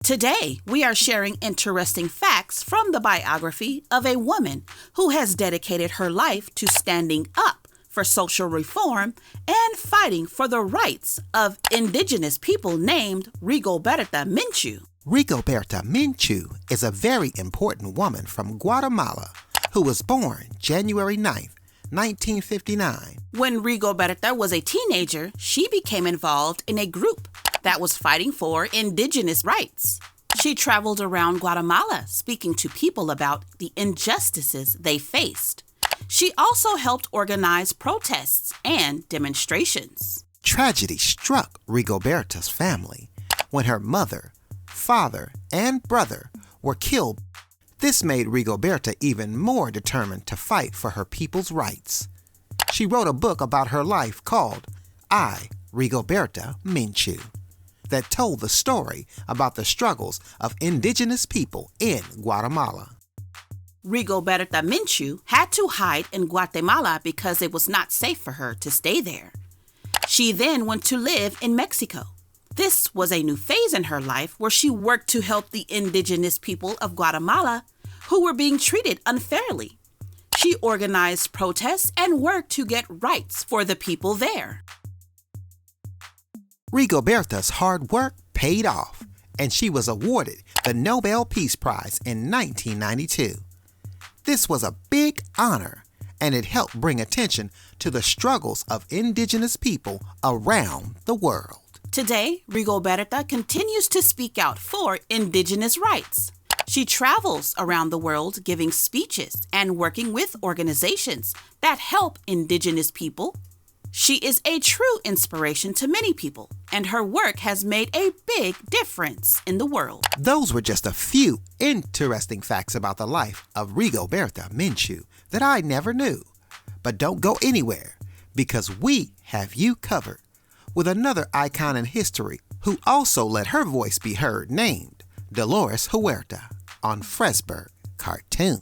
Today, we are sharing interesting facts from the biography of a woman who has dedicated her life to standing up for social reform and fighting for the rights of indigenous people named Rigoberta Menchu. Rigoberta Menchú is a very important woman from Guatemala who was born January 9th, 1959. When Rigoberta was a teenager, she became involved in a group that was fighting for indigenous rights. She traveled around Guatemala speaking to people about the injustices they faced. She also helped organize protests and demonstrations. Tragedy struck Rigoberta's family when her mother, father, and brother were killed. This made Rigoberta even more determined to fight for her people's rights. She wrote a book about her life called I, Rigoberta Menchú, that told the story about the struggles of indigenous people in Guatemala. Rigoberta Menchu had to hide in Guatemala because it was not safe for her to stay there. She then went to live in Mexico. This was a new phase in her life where she worked to help the indigenous people of Guatemala who were being treated unfairly. She organized protests and worked to get rights for the people there. Rigoberta's hard work paid off, and she was awarded the Nobel Peace Prize in 1992. This was a big honor, and it helped bring attention to the struggles of indigenous people around the world. Today, Rigoberta continues to speak out for indigenous rights. She travels around the world giving speeches and working with organizations that help indigenous people. She is a true inspiration to many people, and her work has made a big difference in the world. Those were just a few interesting facts about the life of Rigoberta Menchú that I never knew. But don't go anywhere, because we have you covered with another icon in history who also let her voice be heard, named Dolores Huerta on Fresburg Cartoon.